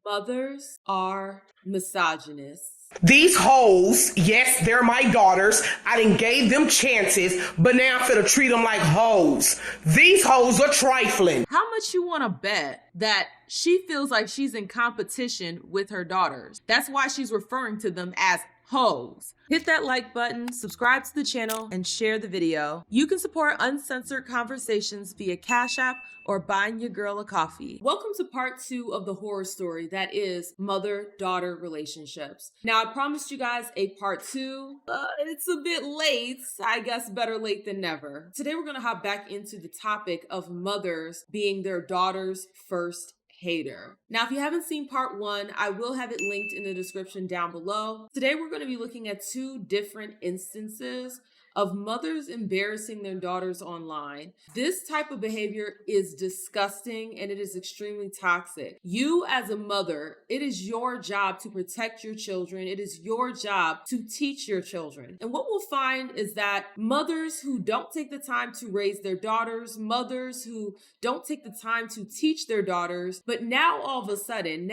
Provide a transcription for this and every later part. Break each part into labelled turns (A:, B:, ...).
A: Mothers are misogynists.
B: These hoes, yes, they're my daughters. I done gave them chances, but now I'm finna treat them like hoes. These hoes are trifling.
A: How much you want to bet that she feels like she's in competition with her daughters? That's why she's referring to them as hoes. Hit that like button, subscribe to the channel, and share the video. You can support uncensored conversations via Cash App or buying your girl a coffee. Welcome to part 2 of the horror story that is mother-daughter relationships. Now, I promised you guys a part 2. It's a bit late. I guess better late than never. Today, we're gonna hop back into the topic of mothers being their daughter's first hater. Now, if you haven't seen part 1, I will have it linked in the description down below. Today, we're going to be looking at 2 different instances of mothers embarrassing their daughters online. This type of behavior is disgusting and it is extremely toxic. You as a mother, it is your job to protect your children. It is your job to teach your children. And what we'll find is that mothers who don't take the time to raise their daughters, mothers who don't take the time to teach their daughters, but now all of a sudden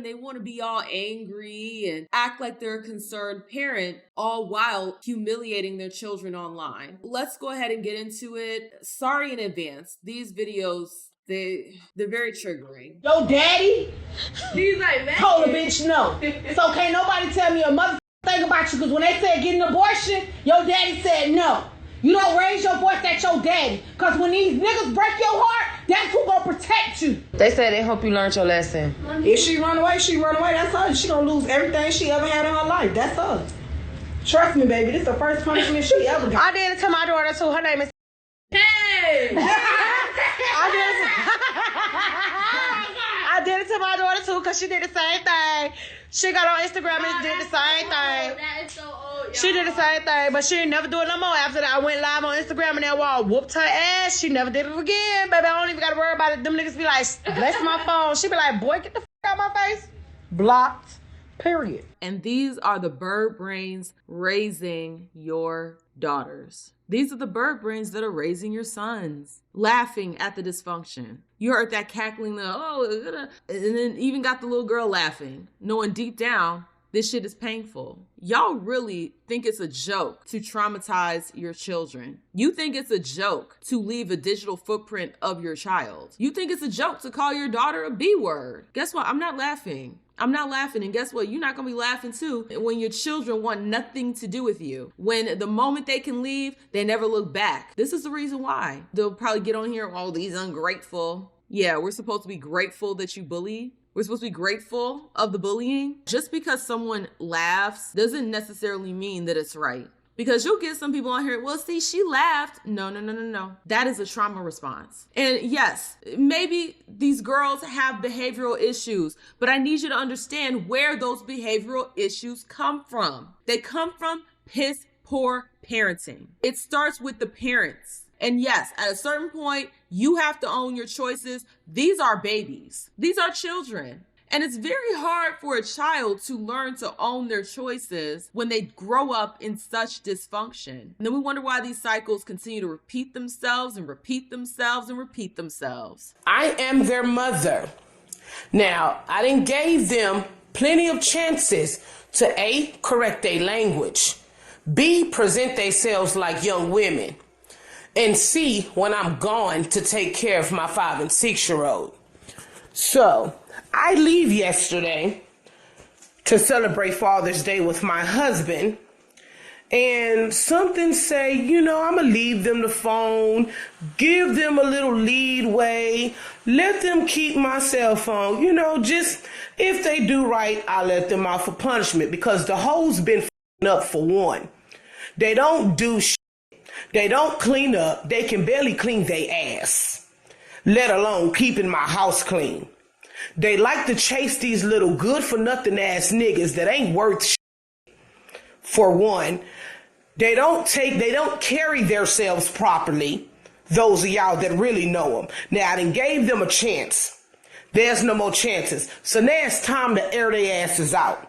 A: they want to be all angry and act like they're a concerned parent, all while humiliating their children online. Let's go ahead and get into it. Sorry in advance. These videos, they're very triggering.
C: Yo, daddy,
A: He's like, man.
C: told a bitch no. So can't nobody tell me a mother thing about you, because when they said get an abortion, your daddy said no. You don't raise your voice at your daddy, because when these niggas break your heart, that's who gonna protect you.
D: They said they hope you learned your lesson.
C: If she run away, she run away. That's her. She gonna lose everything she ever had in her life. That's her. Trust me, baby. This is the first punishment she ever got.
D: I did it to my daughter too. Her name is.
A: Hey!
D: I did it to my daughter too because she did the same thing. She got on Instagram and did the same thing.
A: That is so old, y'all.
D: She did the same thing, but she didn't never do it no more. After that, I went live on Instagram and that wall whooped her ass. She never did it again, baby. I don't even gotta worry about it. Them niggas be like, bless my phone. She be like, boy, get the out my face. Blocked. Period.
A: And these are the bird brains raising your daughters. These are the bird brains that are raising your sons, laughing at the dysfunction. You heard that cackling, and then even got the little girl laughing, knowing deep down this shit is painful. Y'all really think it's a joke to traumatize your children. You think it's a joke to leave a digital footprint of your child. You think it's a joke to call your daughter a B word. Guess what? I'm not laughing. I'm not laughing. And guess what? You're not going to be laughing too when your children want nothing to do with you. When the moment they can leave, they never look back. This is the reason why. They'll probably get on here, oh, these ungrateful. Yeah, we're supposed to be grateful that you bully. We're supposed to be grateful of the bullying. Just because someone laughs doesn't necessarily mean that it's right. Because you'll get some people on here, well, see, she laughed. No. That is a trauma response. And yes, maybe these girls have behavioral issues, but I need you to understand where those behavioral issues come from. They come from piss poor parenting. It starts with the parents. And yes, at a certain point, you have to own your choices. These are babies. These are children. And it's very hard for a child to learn to own their choices when they grow up in such dysfunction. And then we wonder why these cycles continue to repeat themselves and repeat themselves and repeat themselves.
B: I am their mother. Now, I done gave them plenty of chances to A, correct their language, B, present themselves like young women, and C, when I'm gone, to take care of my 5 and 6-year-old. So, I leave yesterday to celebrate Father's Day with my husband, and something say, I'm going to leave them the phone, give them a little leadway, let them keep my cell phone, just if they do right, I'll let them off for punishment, because the hoes been f***ing up for one. They don't do shit. They don't clean up. They can barely clean their ass, let alone keeping my house clean. They like to chase these little good-for-nothing ass niggas that ain't worth shit. For one, they don't carry themselves properly. Those of y'all that really know them. Now, I done gave them a chance. There's no more chances. So now it's time to air their asses out.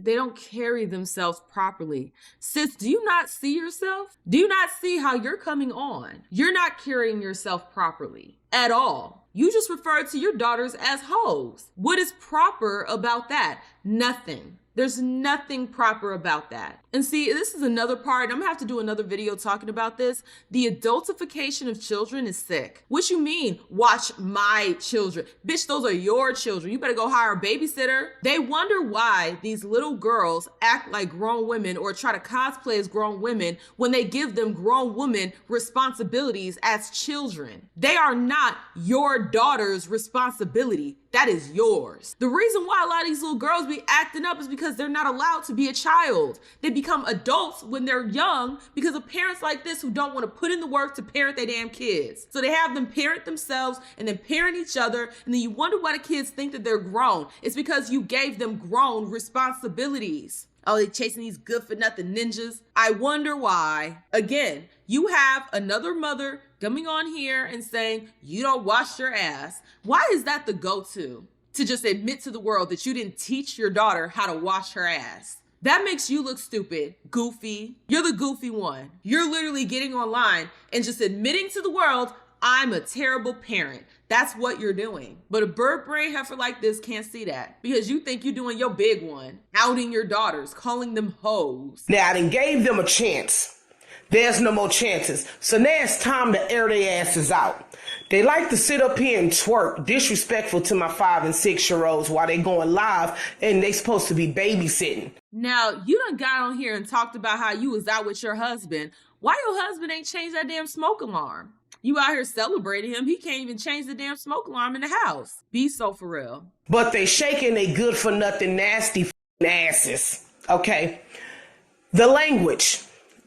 A: They don't carry themselves properly. Sis, do you not see yourself? Do you not see how you're coming on? You're not carrying yourself properly. at all. You just refer to your daughters as hoes. What is proper about that? Nothing. There's nothing proper about that. And see, this is another part. I'm gonna have to do another video talking about this. The adultification of children is sick. What you mean, watch my children? Bitch, those are your children. You better go hire a babysitter. They wonder why these little girls act like grown women or try to cosplay as grown women when they give them grown women responsibilities as children. They are not your daughter's responsibility. That is yours. The reason why a lot of these little girls be acting up is because they're not allowed to be a child. They become adults when they're young because of parents like this who don't want to put in the work to parent their damn kids. So they have them parent themselves and then parent each other. And then you wonder why the kids think that they're grown. It's because you gave them grown responsibilities. Oh, they chasing these good for nothing ninjas. I wonder why. Again, you have another mother coming on here and saying, you don't wash your ass. Why is that the go-to? To just admit to the world that you didn't teach your daughter how to wash her ass. That makes you look stupid, goofy. You're the goofy one. You're literally getting online and just admitting to the world, I'm a terrible parent. That's what you're doing. But a bird brain heifer like this can't see that because you think you're doing your big one, outing your daughters, calling them hoes.
B: Now, I done gave them a chance. There's no more chances. So now it's time to air their asses out. They like to sit up here and twerk, disrespectful to my 5 and 6 year olds while they going live and they supposed to be babysitting.
A: Now, you done got on here and talked about how you was out with your husband. Why your husband ain't changed that damn smoke alarm? You out here celebrating him. He can't even change the damn smoke alarm in the house. Be so for real.
B: But they shaking they good for nothing nasty asses. Okay. The language.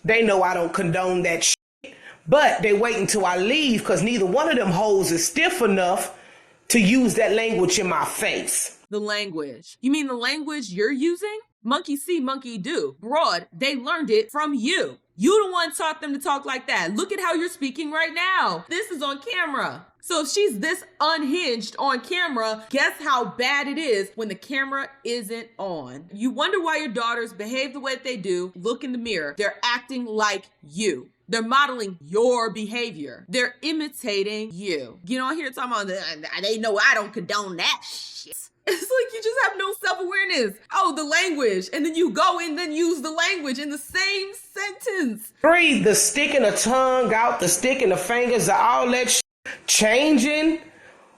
B: They know I don't condone that shit. But they wait until I leave because neither one of them hoes is stiff enough to use that language in my face.
A: The language. You mean the language you're using? Monkey see, monkey do. Broad, they learned it from you. You the one taught them to talk like that. Look at how you're speaking right now. This is on camera. So if she's this unhinged on camera, guess how bad it is when the camera isn't on. You wonder why your daughters behave the way that they do. Look in the mirror. They're acting like you. They're modeling your behavior. They're imitating you. Get on here talking about, they know I don't condone that shit. It's like you just have no self-awareness. Oh, the language. And then you go and then use the language in the same sentence.
B: Breathe, the sticking the tongue out, the sticking the fingers, all that shit changing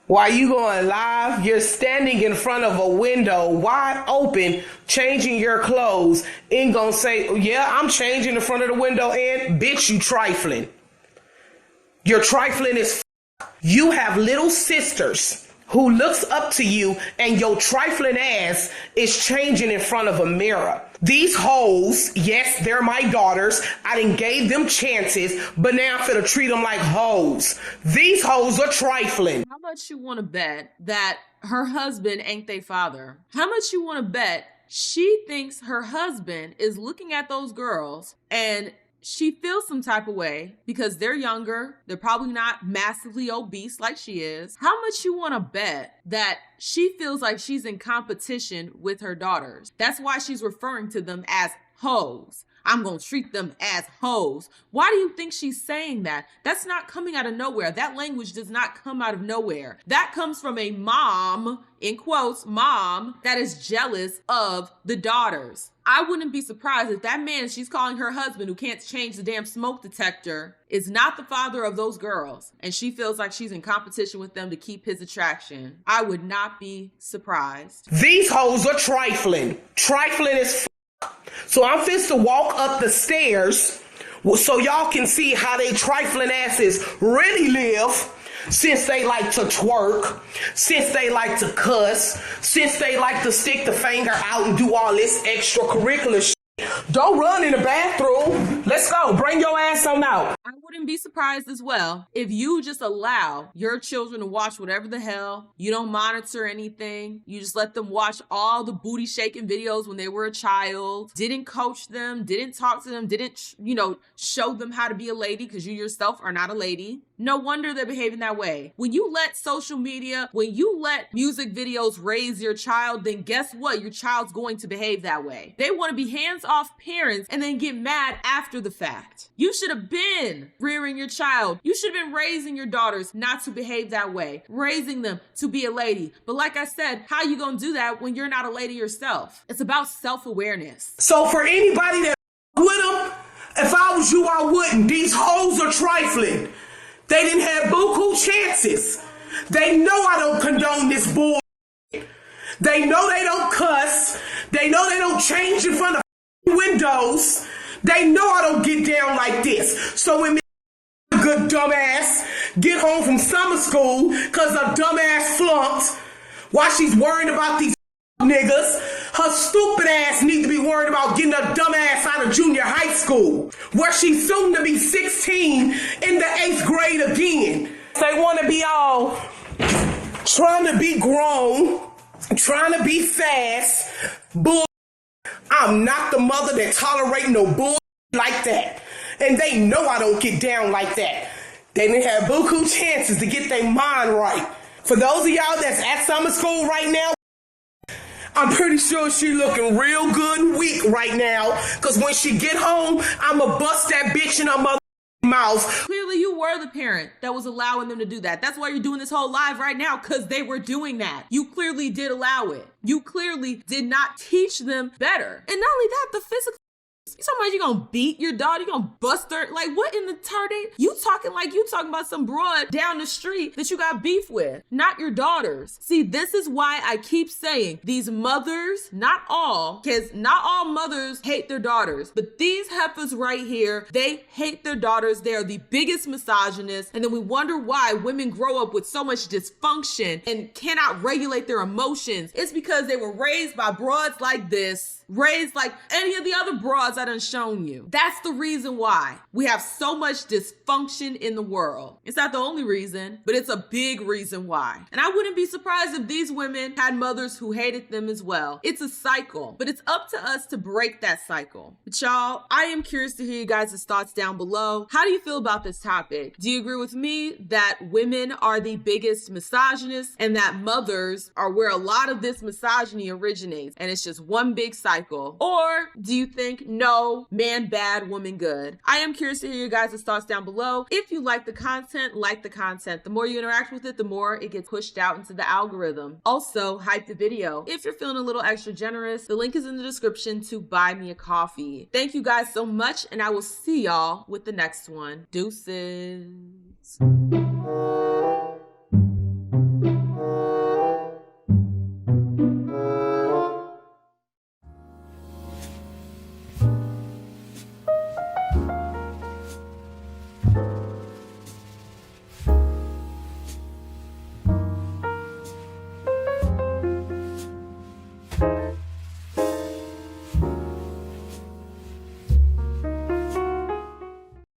B: while you going live. You're standing in front of a window wide open, changing your clothes, and gonna say, yeah, I'm changing in front of the window, and bitch, you trifling. You're trifling as you have little sisters who looks up to you and your trifling ass is changing in front of a mirror. These hoes, yes, they're my daughters. I done gave them chances, but now I'm finna treat them like hoes. These hoes are trifling.
A: How much you want to bet that her husband ain't their father? How much you want to bet she thinks her husband is looking at those girls and she feels some type of way because they're younger. They're probably not massively obese like she is. How much you want to bet that she feels like she's in competition with her daughters? That's why she's referring to them as hoes. I'm going to treat them as hoes. Why do you think she's saying that? That's not coming out of nowhere. That language does not come out of nowhere. That comes from a mom, in quotes, mom, that is jealous of the daughters. I wouldn't be surprised if that man she's calling her husband, who can't change the damn smoke detector, is not the father of those girls. And she feels like she's in competition with them to keep his attraction. I would not be surprised.
B: These hoes are trifling. Trifling as So I'm fit to walk up the stairs so y'all can see how they trifling asses really live, since they like to twerk, since they like to cuss, since they like to stick the finger out and do all this extracurricular shit. Don't run in the bathroom. Let's go. Bring your ass on out.
A: I wouldn't be surprised as well if you just allow your children to watch whatever the hell. You don't monitor anything. You just let them watch all the booty shaking videos when they were a child. Didn't coach them, didn't talk to them, didn't, show them how to be a lady because you yourself are not a lady. No wonder they're behaving that way. When you let social media, when you let music videos raise your child, then guess what? Your child's going to behave that way. They want to be hands-off parents and then get mad after the fact. You should have been rearing your child. You should have been raising your daughters not to behave that way, raising them to be a lady. But like I said, how you gonna do that when you're not a lady yourself? It's about self-awareness.
B: So for anybody that with them, if I was you, I wouldn't. These hoes are trifling. They didn't have buku chances. They know I don't condone this bull. They know they don't cuss. They know they don't change in front of windows. They know I don't get down like this. So when good dumbass get home from summer school because her dumbass flunked while she's worrying about these niggas, her stupid ass needs to be worried about getting her dumb ass out of junior high school, where she's soon to be 16 in the 8th grade again. They want to be all trying to be grown, trying to be fast. Bull. I'm not the mother that tolerate no bull like that. And they know I don't get down like that. They didn't have buku chances to get their mind right. For those of y'all that's at summer school right now, I'm pretty sure she looking real good and weak right now. Because when she get home, I'ma bust that bitch in her mother mouth.
A: Clearly you were the parent that was allowing them to do that. That's why you're doing this whole live right now, because they were doing that. You clearly did allow it. You clearly did not teach them better. And not only that, the physical. You talking about you gonna beat your daughter, you gonna bust her? Like, what in the tardy? You talking like you talking about some broad down the street that you got beef with, not your daughters. See, this is why I keep saying these mothers, not all, because not all mothers hate their daughters, but these heifers right here, they hate their daughters. They are the biggest misogynists. And then we wonder why women grow up with so much dysfunction and cannot regulate their emotions. It's because they were raised by broads like this, raised like any of the other broads I done shown you. That's the reason why we have so much dysfunction in the world. It's not the only reason, but it's a big reason why. And I wouldn't be surprised if these women had mothers who hated them as well. It's a cycle, but it's up to us to break that cycle. But y'all, I am curious to hear you guys' thoughts down below. How do you feel about this topic? Do you agree with me that women are the biggest misogynists and that mothers are where a lot of this misogyny originates and it's just one big cycle? Or do you think, no, man bad, woman good? I am curious to hear your guys' thoughts down below. If you like the content, like the content. The more you interact with it, the more it gets pushed out into the algorithm. Also, hype the video. If you're feeling a little extra generous, the link is in the description to buy me a coffee. Thank you guys so much, and I will see y'all with the next one. Deuces.